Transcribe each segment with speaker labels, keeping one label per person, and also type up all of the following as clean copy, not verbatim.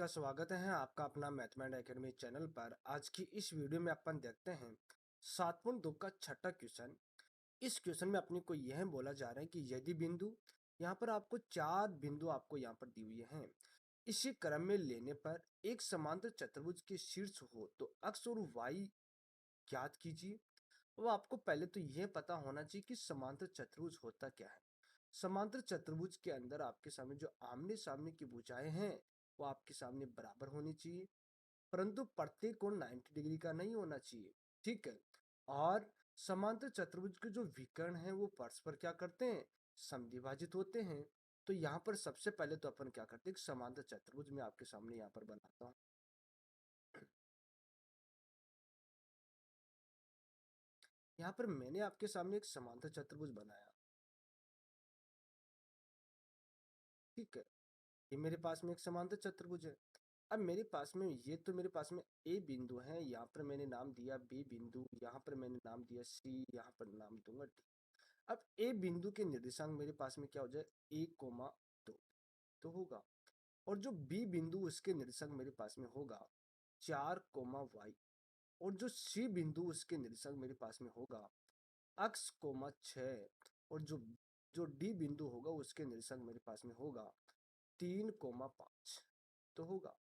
Speaker 1: का स्वागत है आपका अपना मैथमेटिक्स एकेडमी चैनल पर। आज की इस वीडियो में अपन देखते हैं 7.2 का छठा क्वेश्चन। इस क्वेश्चन में अपने को यह बोला जा रहा है कि यदि बिंदु यहाँ पर आपको चार बिंदु आपको यहाँ पर दी हुई हैं, इसी क्रम में लेने पर एक समांतर चतुर्भुज के शीर्ष हो तो अक्ष और वाई ज्ञात कीजिए। वो आपको पहले तो यह पता होना चाहिए कि समांतर चतुर्भुज होता क्या है। समांतर चतुर्भुज के अंदर आपके सामने जो आमने सामने की भुजाएं हैं वो आपके सामने बराबर होनी चाहिए, परंतु प्रत्येक कोण 90 डिग्री का नहीं होना चाहिए। ठीक है। और समांतर चतुर्भुज के जो विकर्ण हैं वो परस्पर क्या करते हैं, समद्विभाजित होते हैं। तो यहाँ पर सबसे पहले तो अपन क्या करते हैं, समांतर चतुर्भुज में आपके सामने यहाँ पर बनाता हूँ। यहाँ पर मैंने आपके सामने एक समांतर चतुर्भुज बनाया। ठीक है, ये मेरे पास में एक समांतर चतुर्भुज है। अब मेरे पास में ये तो मेरे पास में ए बिंदु है, यहाँ पर मैंने नाम दिया बी बिंदु, यहाँ पर मैंने नाम दिया सी, यहाँ पर नाम दूंगा डी। अब ए बिंदु के निर्देशांक मेरे पास में क्या हो जाए, 1,2 तो होगा। और जो बी बिंदु उसके निर्देशांक मेरे पास में होगा 4,y। और जो सी बिंदु उसके निर्देशांक मेरे पास में होगा x, 6। और जो डी बिंदु होगा उसके निर्देशांक मेरे पास में होगा 3,5 तो होगा।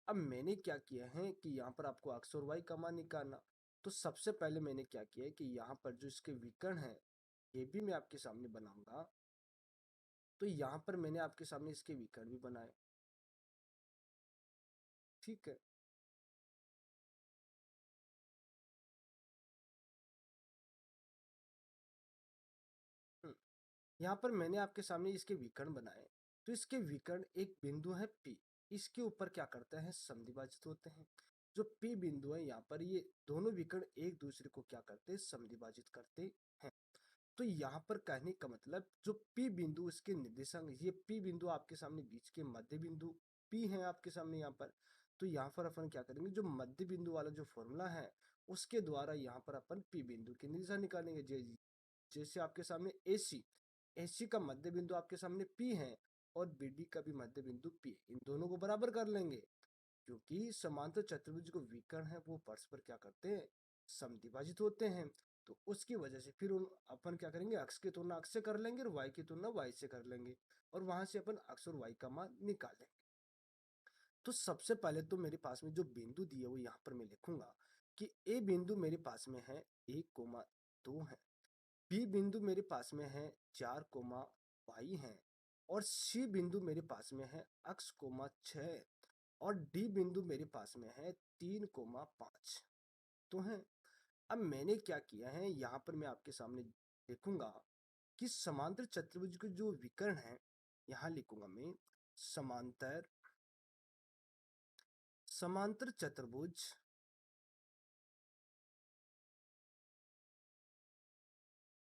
Speaker 1: अब मैंने क्या किया है कि यहाँ पर आपको x और y का मान निकालना। तो सबसे पहले मैंने क्या किया है कि यहाँ पर जो इसके विकर्ण है ये भी मैं आपके सामने बनाऊंगा। तो यहाँ पर मैंने आपके सामने इसके विकर्ण भी बनाए। ठीक है। यहाँ पर मैंने आपके सामने इसके विकर्ण बनाए। तो इसके विकर्ण एक बिंदु है P, इसके ऊपर क्या करते हैं, समद्विभाजित होते हैं। जो P बिंदु है यहाँ पर ये दोनों विकर्ण एक दूसरे को क्या करते हैं, समद्विभाजित करते हैं। तो यहाँ पर कहने का मतलब जो P बिंदु इसके निर्देशांक, ये P बिंदु आपके सामने बीच के मध्य बिंदु P है आपके सामने यहाँ पर। तो यहाँ पर अपन क्या करेंगे, जो मध्य बिंदु वाला जो फॉर्मूला है उसके द्वारा यहाँ पर अपन P बिंदु के निर्देशांक निकालेंगे। जैसे आपके सामने AC का मध्य बिंदु आपके सामने P है और BD का भी मध्य बिंदु P है, इन दोनों को बराबर कर लेंगे। क्योंकि समांतर चतुर्भुज को विकर्ण है वो परस्पर क्या करते हैं, समद्विभाजित होते हैं। तो उसकी वजह से फिर उन अपन क्या करेंगे, अक्ष की तुलना अक्ष से कर लेंगे और y की तुलना y से कर लेंगे और वहां से अपन अक्ष और y का मान निकाल लेंगे। तो सबसे पहले तो मेरे पास में जो बिंदु दिए वो यहाँ पर मैं लिखूंगा कि ए बिंदु मेरे पास में है 1,2 है, बी बिंदु मेरे पास में है 4,y है, और सी बिंदु मेरे पास में है x,6, और डी बिंदु मेरे पास में है 3,5 तो है। अब मैंने क्या किया है, यहाँ पर मैं आपके सामने लिखूंगा कि समांतर चतुर्भुज के जो विकर्ण है, यहाँ लिखूंगा मैं समांतर समांतर चतुर्भुज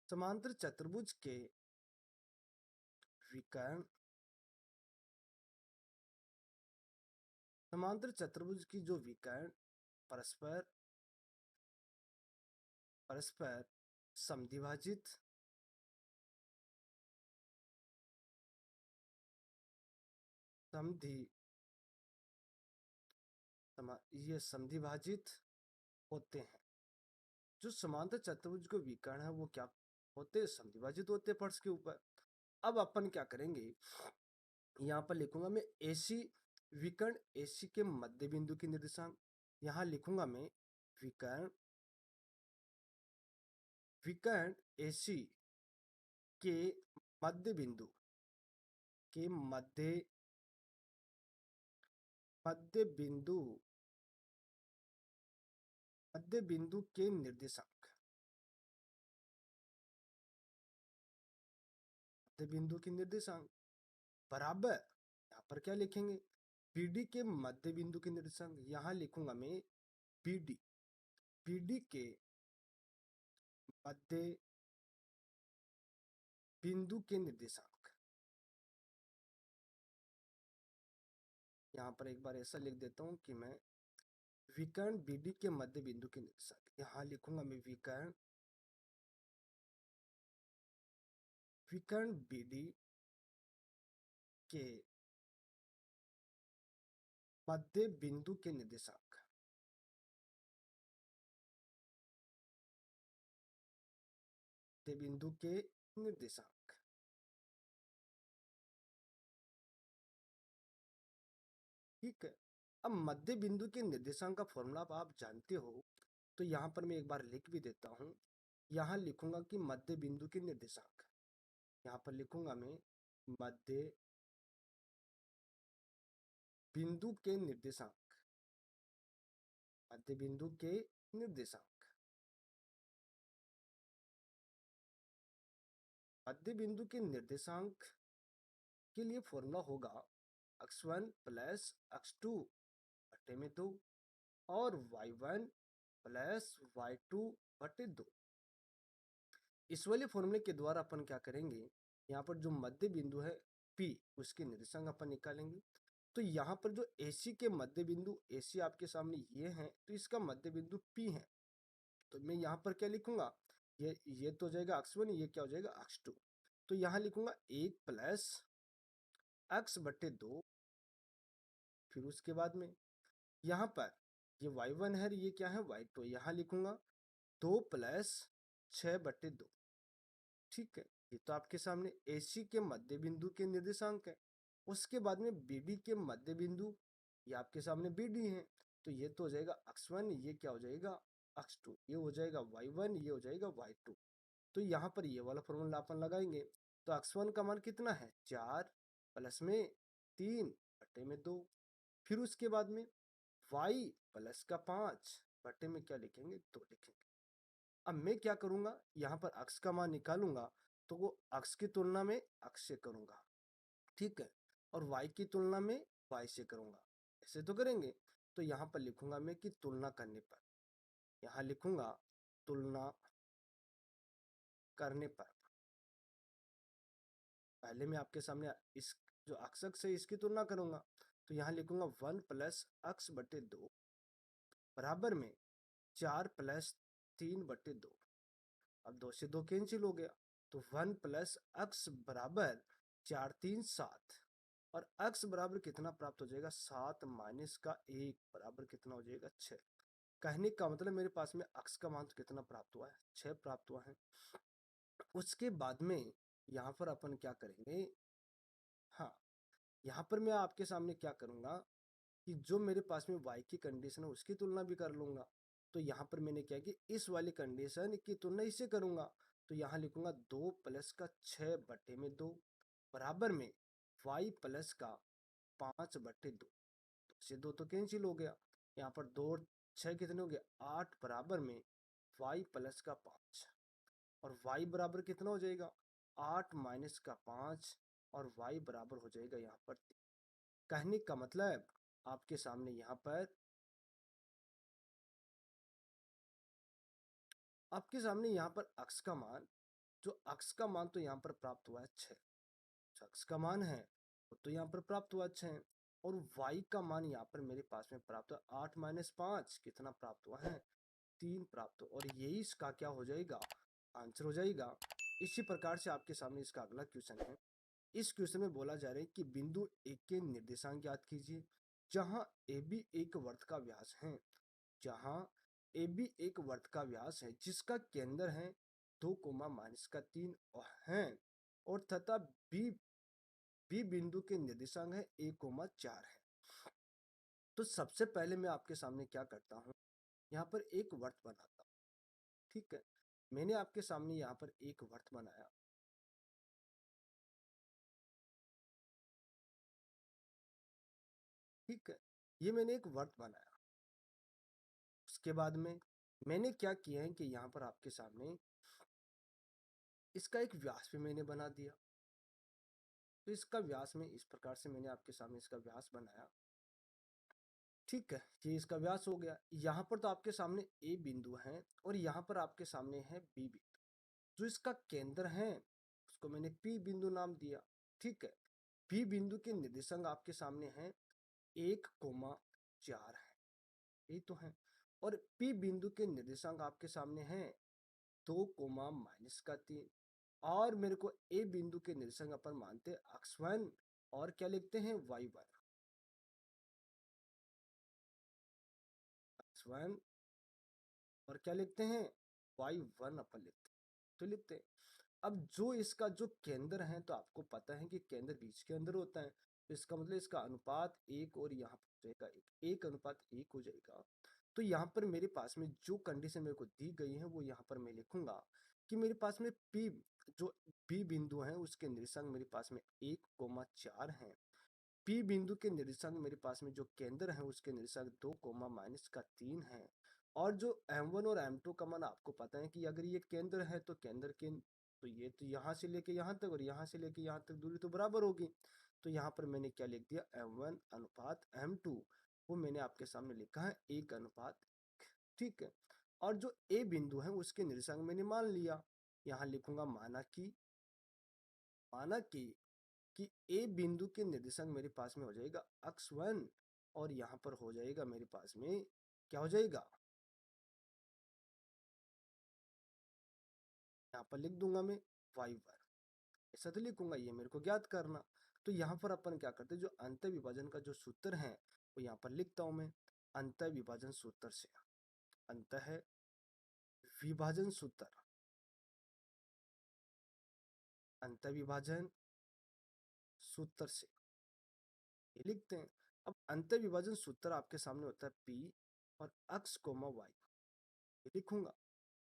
Speaker 1: समांतर चतुर्भुज के विकर्ण, समांतर चतुर्भुज की जो विकर्ण परस्पर परस्पर समद्विभाजित समधि ये समद्विभाजित होते हैं। जो समांतर चतुर्भुज के विकर्ण है वो क्या होते हैं, समद्विभाजित होते हैं फर्श के ऊपर। अब अपन क्या करेंगे, यहाँ पर लिखूंगा मैं AC विकर्ण, AC के मध्य बिंदु की निर्देशांक। यहाँ लिखूंगा मैं विकर्ण विकर्ण AC के मध्य बिंदु के मध्य बिंदु मध्य बिंदु के निर्देशांक, मध्य बिंदु के निर्देशांक बराबर यहाँ पर क्या लिखेंगे, BD के मध्य बिंदु के निर्देशांक। यहाँ लिखूंगा मैं BD BD के मध्य बिंदु के निर्देशांक। यहाँ पर एक बार ऐसा लिख देता हूँ कि मैं विकर्ण BD के मध्य बिंदु के निर्देशांक, यहाँ लिखूंगा मैं विकर्ण BD के मध्य बिंदु के निर्देशांक। मध्य बिंदु के निर्देशांक। ठीक है। अब मध्य बिंदु के निर्देशांक का फॉर्मूला आप जानते हो, तो यहाँ पर मैं एक बार लिख भी देता हूँ। यहाँ लिखूंगा कि मध्य बिंदु के निर्देशांक, यहाँ पर लिखूंगा मैं मध्य बिंदु के निर्देशांक। मध्य बिंदु के निर्देशांक। मध्य बिंदु के निर्देशांक के लिए फॉर्मूला होगा x1 प्लस x2 बटे में 2 और y1 प्लस y2 बटे 2। इस वाले फॉर्मूले के द्वारा अपन क्या करेंगे, यहाँ पर जो मध्य बिंदु है P, उसके निर्देशांक अपन निकालेंगे। तो यहाँ पर जो AC के मध्य बिंदु, AC आपके सामने ये है, तो इसका मध्य बिंदु P है। तो मैं यहाँ पर क्या लिखूंगा, ये तो हो जाएगा x1, ये क्या हो जाएगा x2। तो यहाँ लिखूंगा 1 प्लस x बटे 2। फिर उसके बाद में यहाँ पर ये y1 है, ये क्या है y2, यहाँ लिखूंगा 2 प्लस 6 बटे 2। ठीक है, ये तो आपके सामने AC के मध्य बिंदु के निर्देशांक है। उसके बाद में BB के मध्य बिंदु, ये आपके सामने BD है। तो ये तो हो जाएगा x1, ये क्या हो जाएगा x2, ये हो जाएगा y1, ये हो जाएगा y2। तो यहाँ पर ये वाला फॉर्मूला अपन लगाएंगे। तो x1 का मान कितना है 4 प्लस में 3 बटे में 2। फिर उसके बाद में y प्लस का 5 बटे में क्या लिखेंगे 2 लिखेंगे। अब मैं क्या करूंगा, यहाँ पर x का मान निकालूंगा, तो वो x की तुलना में x से करूंगा, ठीक है, और y की तुलना में y से करूंगा। ऐसे तो करेंगे। तो यहाँ पर लिखूंगा मैं कि तुलना करने पर, यहाँ लिखूंगा तुलना करने पर। पहले मैं आपके सामने इस जो अक्षक से इसकी तुलना करूंगा, तो यहाँ लिखूंगा 1 प्लस x बटे 2 बराबर में 4 प्लस 3 बटे 2। अब 2 से 2 कैंसिल हो गया, तो 1 प्लस x बराबर 4 3 7, और x बराबर कितना प्राप्त हो जाएगा 7 माइनस का 1 बराबर कितना हो जाएगा 6। कहने का मतलब मेरे पास में x का मान तो कितना प्राप्त हुआ है 6 प्राप्त हुआ है। उसके बाद में यहाँ पर अपन क्या करेंगे, हाँ, यहाँ पर मैं आपके सामने क्या करूंगा कि जो मेरे पास में y की कंडीशन है उसकी तुलना भी कर लूंगा। तो यहाँ पर मैंने क्या कि इस वाली कंडीशन की तुलना इससे करूंगा। तो यहाँ लिखूंगा 2 प्लस का 6 बटे में 2 बराबर में y प्लस का 5 बटे 2। से 2 तो कैंसिल हो गया। यहाँ पर 2 6 कितने हो गए 8 बराबर में y प्लस का 5, और y बराबर कितना हो जाएगा 8 माइनस का 5, और y बराबर हो जाएगा यहाँ पर 3। कहने का मतलब आपके सामने यहाँ पर x का मान, जो x का मान तो यहाँ पर प्राप्त हुआ है 6, जो x का मान है वो तो यहाँ पर प्राप्त हुआ 6, और y का मान यहाँ पर मेरे पास में प्राप्त हुआ 8 माइनस 5 कितना प्राप्त हुआ है 3 प्राप्त हुआ, और यही इसका क्या हो जाएगा आंसर हो जाएगा। इसी प्रकार से आपके सामने इसका अगला क्वेश्चन है। इस क्वेश्चन में बोला जा रहा है कि बिंदु एक के निर्देशांक ज्ञात कीजिए जहां AB एक वर्त का व्यास है, जहां AB एक वर्त का व्यास है जिसका केंद्र है 2 कोमा माइनस का 3 है, और तथा बी बिंदु के निर्देशांक है 1 कोमा 4 है। तो सबसे पहले मैं आपके सामने क्या करता हूँ, यहाँ पर एक वर्त बनाता हूँ। ठीक है, मैंने आपके सामने यहाँ पर एक वर्त बनाया। ठीक है, ये मैंने एक वर्त बनाया। उसके बाद में मैंने क्या किया है कि यहाँ पर आपके सामने इसका एक व्यास भी मैंने बना दिया। तो इसका व्यास में इस प्रकार से मैंने आपके सामने इसका व्यास बनाया। ठीक है, ये इसका व्यास हो गया। यहाँ पर तो आपके सामने ए बिंदु है और यहाँ पर आपके सामने है बी बिंदु। जो इसका केंद्र है उसको मैंने पी बिंदु नाम दिया। ठीक है, पी बिंदु के निर्देशांक आपके सामने है 1 कोमा 4 है, यही तो है। और पी बिंदु के निर्देशांक आपके सामने है 2 कोमा माइनस का 3, और मेरे को ए बिंदु के निर्देशांक अपन मानते हैं x1 और क्या लिखते हैं y1। x1 और क्या लिखते हैं y1 अपन लिखते हैं। तो लिखते हैं अब जो इसका जो केंद्र है, तो आपको पता है कि केंद्र बीच के अंदर होता है, तो इसका मतलब इसका अनुपात 1 और यहाँ पर हो जाएगा 1 अनुपात 1 हो जाएगा। तो यहाँ पर मेरे पास में जो कंडीशन मेरे को दी गई है वो यहाँ पर मैं लिखूंगा कि मेरे पास में P जो P बिंदु है उसके निर्देशांक मेरे पास में 1,4 है। P बिंदु के निर्देशांक मेरे पास में जो केंद्र है उसके निर्देशांक 2, -3 है। और जो M1 और M2 का मान आपको पता है कि अगर ये केंद्र है तो केंद्र के तो ये तो यहाँ से लेके यहाँ तक और यहाँ से लेके यहाँ तक दूरी तो बराबर होगी। तो यहाँ पर मैंने क्या लिख दिया M1 अनुपात M2, वो मैंने आपके सामने लिखा है 1 अनुपात, ठीक है। और जो A बिंदु है उसके निर्देशांक मैंने मान लिया, यहाँ लिखूंगा माना कि A बिंदु के निर्देशांक मेरे पास में हो जाएगा x1 और यहाँ पर हो जाएगा मेरे पास में क्या हो जाएगा, यहाँ पर लिख दूंगा मैं y1, ऐसा तो लिखूंगा, ये मेरे को ज्ञात करना। तो यहाँ पर अपन क्या करते हैं, जो अंत विभाजन का जो सूत्र है वो यहाँ पर लिखता हूं मैं। अंत विभाजन सूत्र से, अंत है विभाजन सूत्र, अंत विभाजन सूत्र से ये लिखते हैं। अब अंत विभाजन सूत्र आपके सामने होता है P और x, y, ये लिखूंगा।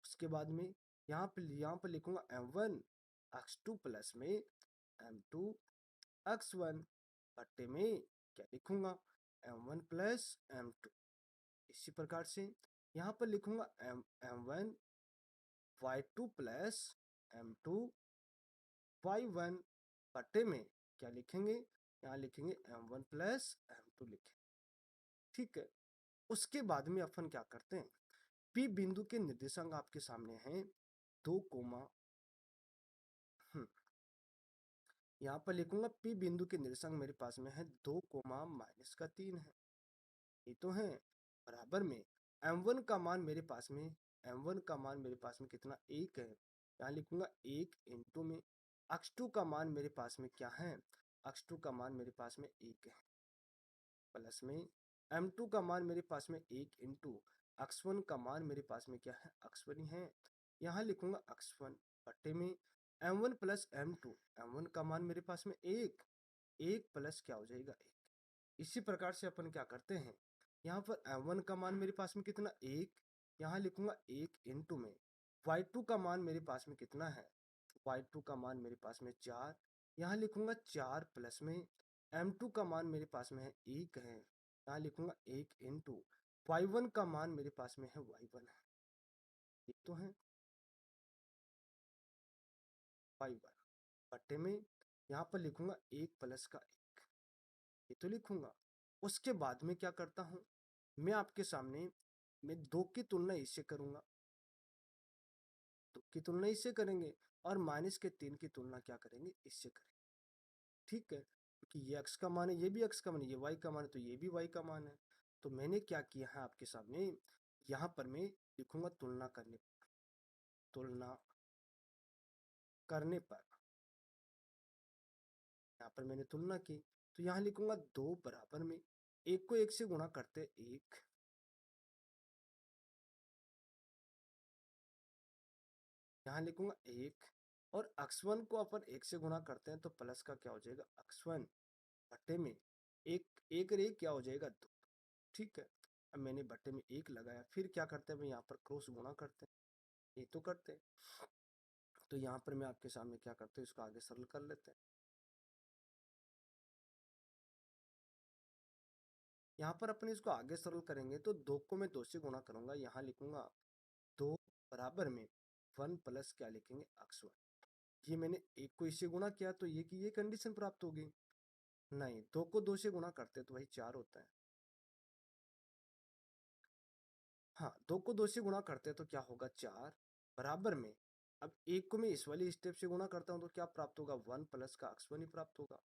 Speaker 1: उसके बाद में यहाँ पर लिखूंगा M1 x2 प्लस में M2 x1 बट्टे में क्या लिखूंगा M1 प्लस M2। इसी प्रकार से यहाँ पर लिखूंगा M1 y2 plus M2 y1 बट्टे में क्या लिखेंगे, यहाँ लिखेंगे M1 प्लस M2 लिखेंगे, ठीक है। उसके बाद में अपन क्या करते हैं, P बिंदु के निर्देशांक आपके सामने हैं 2, यहाँ पर लिखूंगा P बिंदु के निर्देशांक मेरे पास में है 2, -3 है, ये तो है। बराबर में M1 का मान मेरे पास में, M1 का मान मेरे पास में कितना 1 है, यहाँ लिखूंगा 1 इंटू में x2 का मान मेरे पास में क्या है, x2 का मान मेरे पास में 1 है, प्लस में M2 का मान मेरे पास में 1 इंटू x1 का मान मेरे पास में क्या है x1 ही है, यहाँ लिखूंगा x1 बट्टे में M1 प्लस M2, M1 का मान मेरे पास में 1 प्लस क्या हो जाएगा 1। इसी प्रकार से अपन क्या करते हैं, यहाँ पर M1 का मान मेरे पास में कितना 1, यहाँ लिखूंगा 1 इंटू में y2 का मान मेरे पास में कितना है, y2 का मान मेरे पास में 4, यहाँ लिखूंगा 4 प्लस में M2 का मान मेरे पास में है 1 है, यहाँ लिखूंगा 1 इंटू y1 का मान मेरे पास में है y1 है, ये तो है y1 बट्टे में यहाँ पर लिखूंगा 1 प्लस का 1, ये तो लिखूंगा। उसके बाद में क्या करता हूँ, मैं आपके सामने मैं 2 की तुलना इससे करूंगा, 2 की तुलना इससे करेंगे और -3 की तुलना क्या करेंगे, इससे करेंगे, ठीक है। क्योंकि ये x का मान है, ये भी x का मान है, ये y का मान है, तो ये भी y का मान है। तो मैंने क्या किया है आपके सामने, यहाँ पर मैं लिखूंगा तुलना करने पर, यहाँ पर मैंने तुलना की, तो यहाँ लिखूंगा 2 बराबर में 1 को 1 से गुणा करते 1, यहाँ लिखूंगा 1 और x1 को अपन 1 से गुणा करते हैं तो प्लस का क्या हो जाएगा x1 बट्टे में 1 और 1 क्या हो जाएगा 2, ठीक है। अब मैंने बट्टे में 1 लगाया, फिर क्या करते हैं, यहाँ पर क्रॉस गुणा करते हैं, ये तो करते हैं। तो यहाँ पर मैं आपके सामने क्या करते हैं, इसको आगे सरल कर लेते हैं। यहाँ पर अपन इसको आगे सरल करेंगे तो 2 को मैं 2 से गुणा करूंगा, यहाँ लिखूंगा 2 बराबर में 1 प्लस क्या लिखेंगे x1, ये मैंने 1 को इससे गुणा किया तो ये कि ये कंडीशन प्राप्त होगी, नहीं 2 को 2 से गुणा करते तो वही 4 होता है। हाँ, 2 को 2 से गुणा करते हैं तो क्या होगा 4 बराबर में, अब 1 को मैं इस वाली स्टेप से गुणा करता हूँ तो क्या प्राप्त होगा 1 प्लस का x1 ही प्राप्त होगा।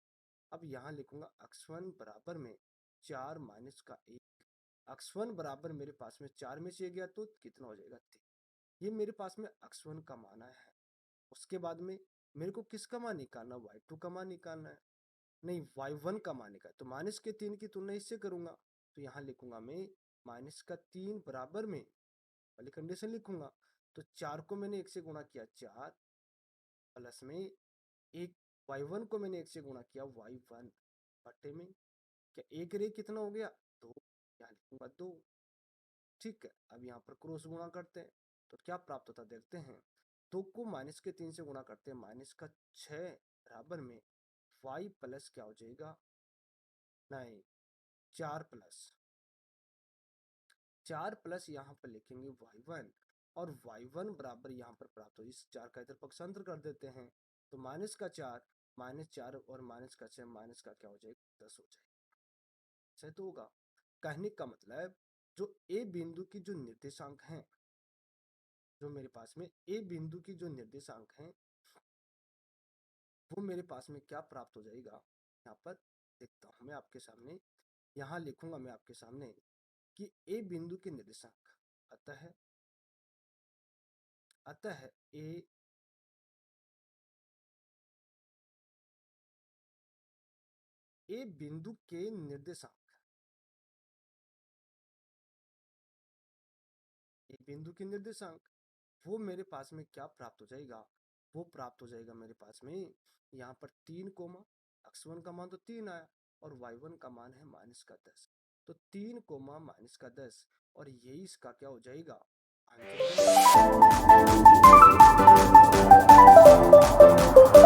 Speaker 1: अब यहाँ लिखूंगा x1 बराबर में 4 माइनस का 1, x1 बराबर मेरे पास में 4 में से गया तो कितना हो जाएगा 3, ये मेरे पास में x1 का मान है। उसके बाद में मेरे को किसका मान निकालना, y2 का मान निकालना है, नहीं y1 का मान निकाल, तो -3 की तुलना इससे करूंगा, तो यहाँ लिखूंगा मैं -3 बराबर में वाली कंडीशन लिखूंगा। तो 4 को मैंने 1 से गुणा किया 4, प्लस में एक y1 को मैंने 1 से गुणा किया y1 बटे में, क्या एक रे कितना हो गया 2, यहाँ लिखूंगा 2। ठीक है, अब यहाँ पर क्रॉस गुणा करते हैं तो क्या प्राप्त होता देखते हैं। 2 को -3 से गुणा करते हैं, -6 बराबर में y प्लस क्या हो जाएगा, नहीं 4 प्लस यहाँ पर लिखेंगे y1, और y1 बराबर यहाँ पर प्राप्त हो, इस 4 का इधर पक्षांतर कर देते हैं तो -4 -4 और -6 माइनस का क्या हो जाएगा 10 हो जाएगा। सही तो होगा। कहने का मतलब जो ए बिंदु की जो निर्देशांक हैं, जो मेरे पास में ए बिंदु की जो निर्देशांक हैं वो मेरे पास में क्या प्राप्त हो जाएगा, यहाँ पर देखता हूं मैं आपके सामने, यहाँ लिखूंगा मैं आपके सामने कि ए बिंदु के निर्देशांक अतः ए बिंदु के निर्देशांक, ए बिंदु के निर्देशांक वो मेरे पास में क्या प्राप्त हो जाएगा, वो प्राप्त हो जाएगा मेरे पास में यहाँ पर 3 कोमा x1 का मान तो 3 आया और y1 का मान है -10, तो 3 कोमा -10, और यही इसका क्या हो जाएगा आंसर हो जाएगा।